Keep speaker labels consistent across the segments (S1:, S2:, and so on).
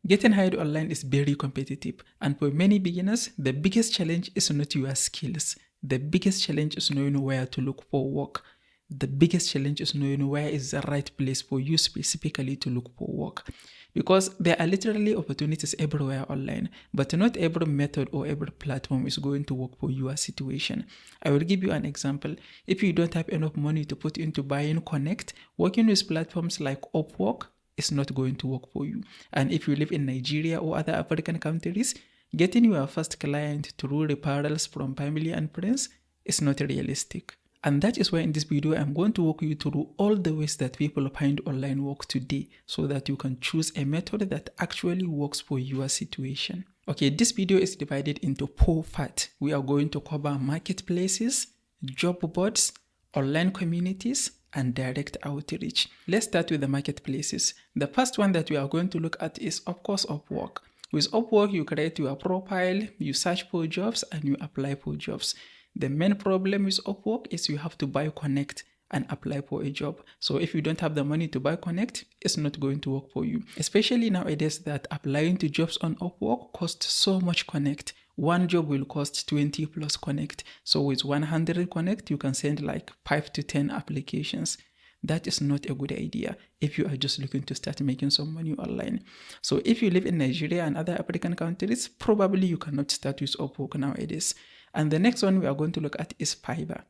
S1: Getting hired online is very competitive, and for many beginners, the biggest challenge is not your skills. The biggest challenge is knowing where to look for work. The biggest challenge is knowing where is the right place for you specifically to look for work. Because there are literally opportunities everywhere online, but not every method or every platform is going to work for your situation. I will give you an example. If you don't have enough money to put into buying Connect, working with platforms like Upwork is not going to work for you. And if you live in Nigeria or other African countries, getting your first client through referrals from family and friends is not realistic. And that is why in this video, I'm going to walk you through all the ways that people find online work today so that you can choose a method that actually works for your situation. Okay, this video is divided into 4 parts. We are going to cover marketplaces, job boards, online communities, and direct outreach. Let's start with the marketplaces. The first one that we are going to look at is, of course, Upwork. With Upwork, you create your profile, you search for jobs, and you apply for jobs. The main problem with Upwork is you have to buy Connect and apply for a job. So if you don't have the money to buy Connect, it's not going to work for you. Especially nowadays that applying to jobs on Upwork costs so much Connect. One job will cost 20 plus Connect. So with 100 Connect, you can send like 5 to 10 applications. That is not a good idea if you are just looking to start making some money online. So if you live in Nigeria and other African countries, probably you cannot start with Upwork nowadays. And the next one we are going to look at is Fiverr.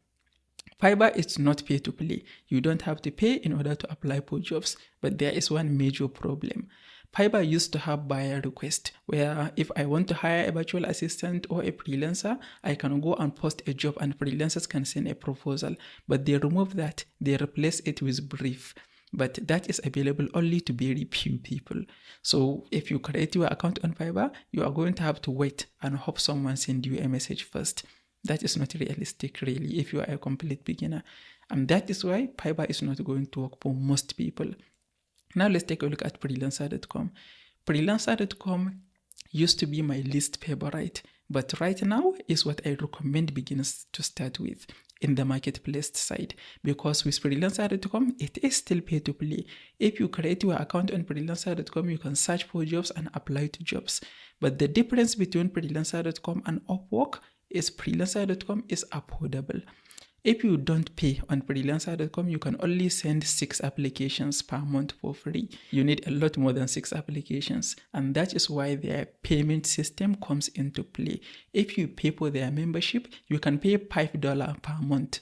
S1: Fiverr is not pay to play. You don't have to pay in order to apply for jobs, but there is one major problem. Fiverr used to have buyer request where if I want to hire a virtual assistant or a freelancer, I can go and post a job and freelancers can send a proposal. But they remove that. They replace it with brief. But that is available only to very few people. So if you create your account on Fiverr, you are going to have to wait and hope someone send you a message first. That is not realistic really if you are a complete beginner. And that is why Fiverr is not going to work for most people. Now let's take a look at freelancer.com. Freelancer.com used to be my least favorite, but right now is what I recommend beginners to start with in the marketplace side, because with freelancer.com, it is still pay to play. If you create your account on freelancer.com, you can search for jobs and apply to jobs. But the difference between freelancer.com and Upwork is freelancer.com is affordable. If you don't pay on freelancer.com, you can only send 6 applications per month for free. You need a lot more than 6 applications, and that is why their payment system comes into play. If you pay for their membership, you can pay $5 per month.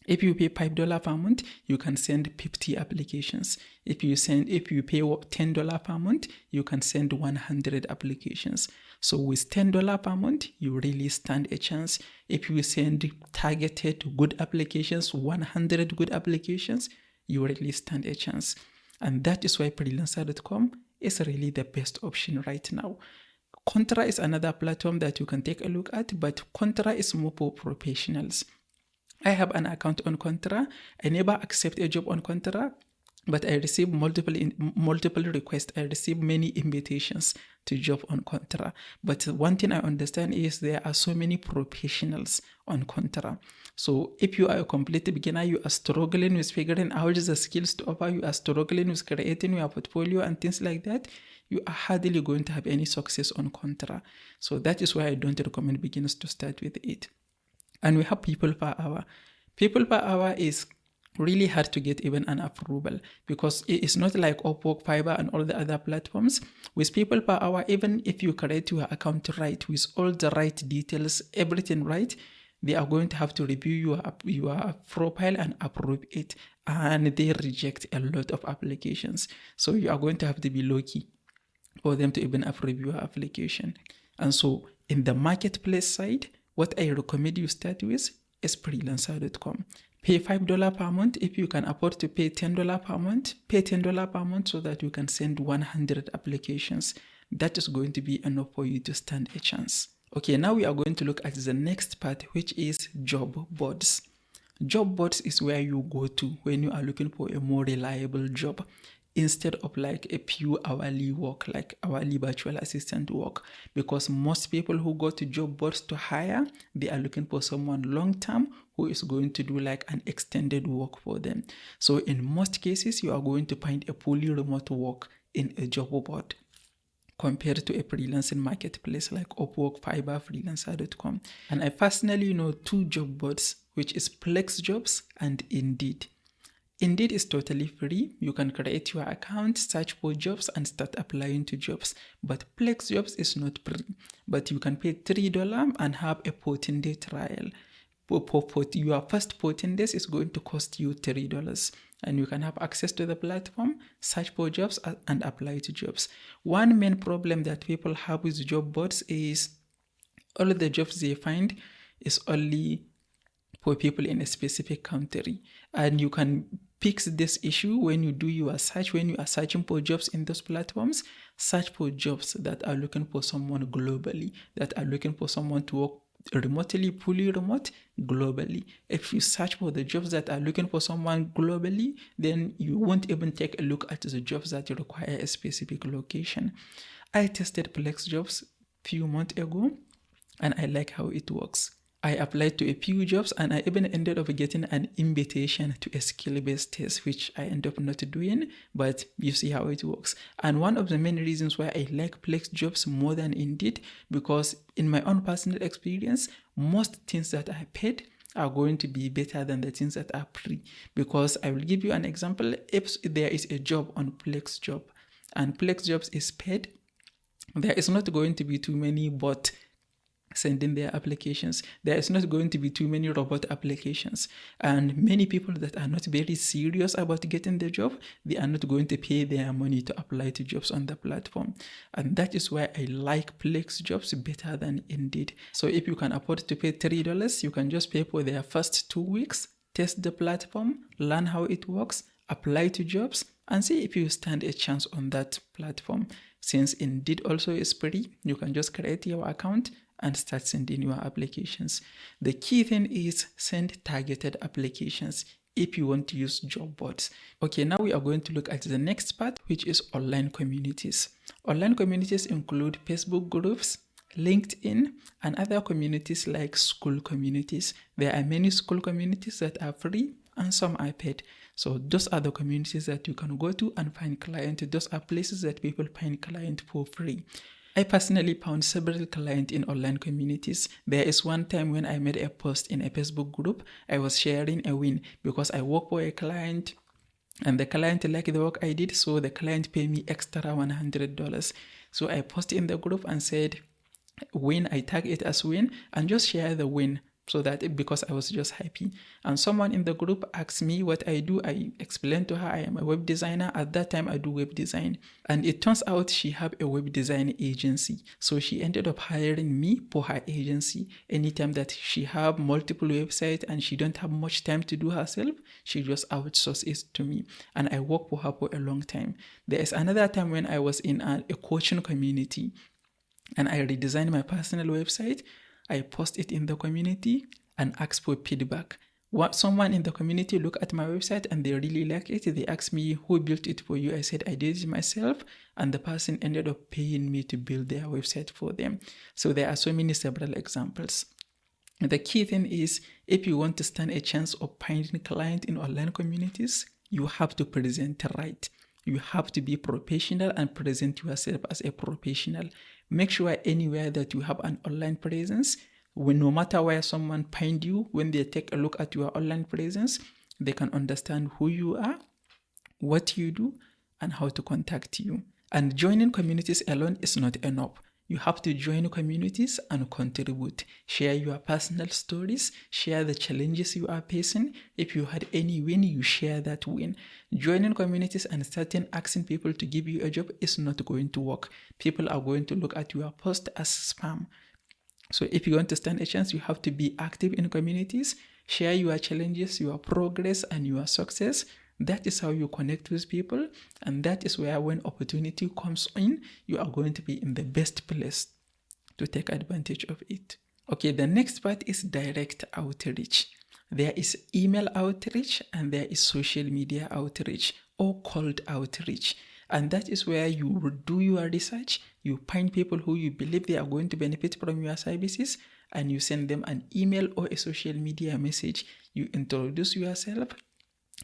S1: If you pay $5 per month, you can send 50 applications. If you pay $10 per month, you can send 100 applications. So with $10 per month, you really stand a chance. If you send targeted good applications, 100 good applications, you really stand a chance. And that is why freelancer.com is really the best option right now. Contra is another platform that you can take a look at, but Contra is more for professionals. I have an account on Contra. I never accept a job on Contra, but I receive multiple requests. I receive many invitations to job on Contra. But one thing I understand is there are so many professionals on Contra. So if you are a complete beginner, you are struggling with figuring out the skills to offer, you are struggling with creating your portfolio and things like that, you are hardly going to have any success on Contra. So that is why I don't recommend beginners to start with it. And we have people per hour. People per hour is really hard to get even an approval because it is not like Upwork, Fiverr, and all the other platforms. With people per hour, even if you create your account right with all the right details, everything right, they are going to have to review your profile and approve it. And they reject a lot of applications. So you are going to have to be lucky for them to even approve your application. And so in the marketplace side, what I recommend you start with is freelancer.com. Pay $5 per month. If you can afford to pay $10 per month, pay $10 per month so that you can send 100 applications. That is going to be enough for you to stand a chance. Okay, now we are going to look at the next part, which is job boards. Job boards is where you go to when you are looking for a more reliable job, instead of like a few hourly work, like hourly virtual assistant work. Because most people who go to job boards to hire, they are looking for someone long-term who is going to do like an extended work for them. So in most cases, you are going to find a fully remote work in a job board. compared to a freelancing marketplace like Upwork, Fiverr, freelancer.com. And I personally know 2 job boards, which is FlexJobs and Indeed. Indeed is totally free. You can create your account, search for jobs, and start applying to jobs. But FlexJobs is not free. But you can pay $3 and have a 14-day trial. Your first 14 days is going to cost you $3. And you can have access to the platform, search for jobs, and apply to jobs. One main problem that people have with job boards is all the jobs they find is only for people in a specific country. And you can fix this issue when you do your search. When you are searching for jobs in those platforms, search for jobs that are looking for someone globally, that are looking for someone to work remotely, fully remote, globally. If you search for the jobs that are looking for someone globally, then you won't even take a look at the jobs that require a specific location. I tested FlexJobs a few months ago, and I like how it works. I applied to a few jobs, and I even ended up getting an invitation to a skill-based test, which I ended up not doing, but you see how it works. And one of the main reasons why I like FlexJobs more than Indeed, because in my own personal experience, most things that I paid are going to be better than the things that are free. Because I will give you an example. If there is a job on FlexJob and FlexJobs is paid, there is not going to be too many bots sending their applications. There is not going to be too many robot applications. And many people that are not very serious about getting the job, they are not going to pay their money to apply to jobs on the platform. And that is why I like FlexJobs better than Indeed. So if you can afford to pay $3, you can just pay for their first 2 weeks, test the platform, learn how it works, apply to jobs, and see if you stand a chance on that platform. Since Indeed also is free, you can just create your account and start sending your applications. The key thing is send targeted applications if you want to use job boards. Okay, now we are going to look at the next part, which is online communities. Online communities include Facebook groups, LinkedIn, and other communities like school communities. There are many school communities that are free and some are paid. So those are the communities that you can go to and find clients. Those are places that people find clients for free. I personally found several clients in online communities. There is one time when I made a post in a Facebook group. I was sharing a win because I work for a client and the client liked the work I did, so the client paid me extra $100. So I posted in the group and said, win, I tag it as win, and just share the win. So that because I was just happy. And someone in the group asked me what I do. I explained to her I am a web designer. At that time, I do web design. And it turns out she had a web design agency. So she ended up hiring me for her agency. Anytime that she have multiple websites and she don't have much time to do herself, she just outsources it to me. And I worked for her for a long time. There is another time when I was in a coaching community and I redesigned my personal website. I post it in the community and ask for feedback. Someone in the community looked at my website and they really like it. They asked me, who built it for you? I said, I did it myself. And the person ended up paying me to build their website for them. So there are several examples. The key thing is, if you want to stand a chance of finding clients in online communities, you have to present right. You have to be professional and present yourself as a professional. Make sure anywhere that you have an online presence, no matter where someone finds you, when they take a look at your online presence, they can understand who you are, what you do, and how to contact you. And joining communities alone is not enough. You have to join communities and contribute. Share your personal stories. Share the challenges you are facing. If you had any win, you share that win. Joining communities and starting asking people to give you a job is not going to work. People are going to look at your post as spam. So if you want to stand a chance, you have to be active in communities. Share your challenges, your progress, and your success. That is how you connect with people, and that is where when opportunity comes in, you are going to be in the best place to take advantage of it. Okay, the next part is direct outreach. There is email outreach and there is social media outreach or cold outreach. And that is where you do your research, you find people who you believe they are going to benefit from your services, and you send them an email or a social media message. You introduce yourself,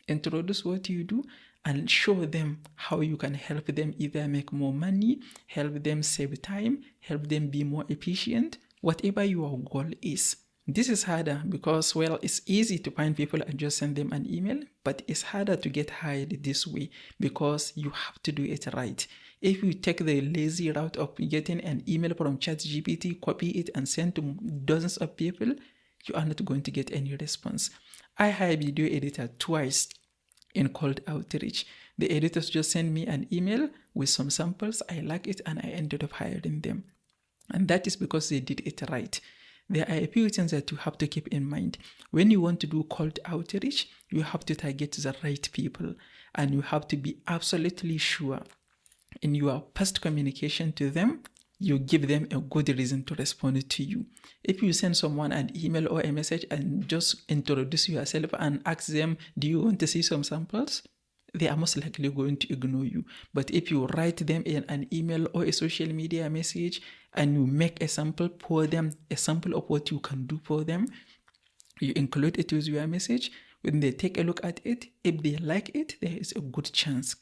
S1: introduce what you do, and show them how you can help them either make more money, help them save time, help them be more efficient, whatever your goal is. This is harder because, well, it's easy to find people and just send them an email, but it's harder to get hired this way because you have to do it right. If you take the lazy route of getting an email from ChatGPT, copy it and send to dozens of people, you are not going to get any response. I hired a video editor twice in cold outreach. The editors just sent me an email with some samples. I like it and I ended up hiring them. And that is because they did it right. There are a few things that you have to keep in mind. When you want to do cold outreach, you have to target the right people and you have to be absolutely sure in your past communication to them, you give them a good reason to respond to you. If you send someone an email or a message and just introduce yourself and ask them, do you want to see some samples? They are most likely going to ignore you. But if you write them in an email or a social media message and you make a sample for them, a sample of what you can do for them, you include it with your message. When they take a look at it, if they like it, there is a good chance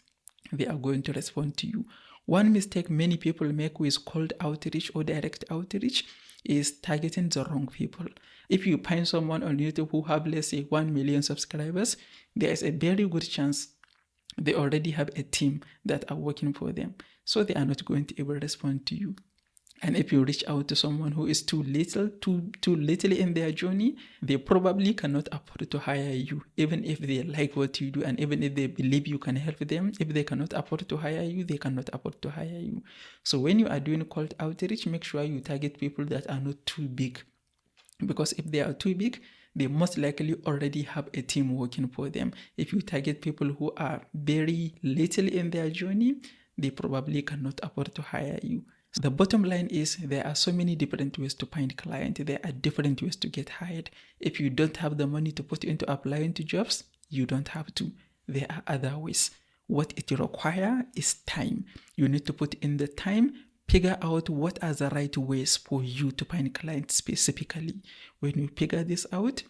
S1: they are going to respond to you. One mistake many people make with cold outreach or direct outreach is targeting the wrong people. If you find someone on YouTube who have, let's say, 1 million subscribers, there is a very good chance they already have a team that are working for them. So they are not going to ever respond to you. And if you reach out to someone who is too little in their journey, they probably cannot afford to hire you, even if they like what you do and even if they believe you can help them. If they cannot afford to hire you, they cannot afford to hire you. So when you are doing cold outreach, make sure you target people that are not too big. Because if they are too big, they most likely already have a team working for them. If you target people who are very little in their journey, they probably cannot afford to hire you. The bottom line is there are so many different ways to find clients. There are different ways to get hired. If you don't have the money to put into applying to jobs, you don't have to. There are other ways. What it requires is time. You need to put in the time, figure out what are the right ways for you to find clients specifically. When you figure this out,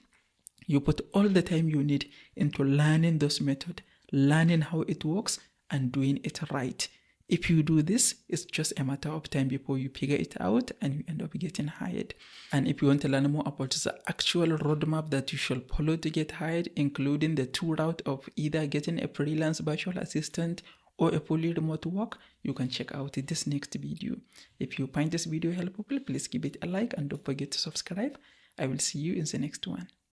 S1: you put all the time you need into learning those methods, learning how it works, and doing it right. If you do this, it's just a matter of time before you figure it out and you end up getting hired. And if you want to learn more about the actual roadmap that you should follow to get hired, including the two routes of either getting a freelance virtual assistant or a fully remote work, you can check out this next video. If you find this video helpful, please give it a like and don't forget to subscribe. I will see you in the next one.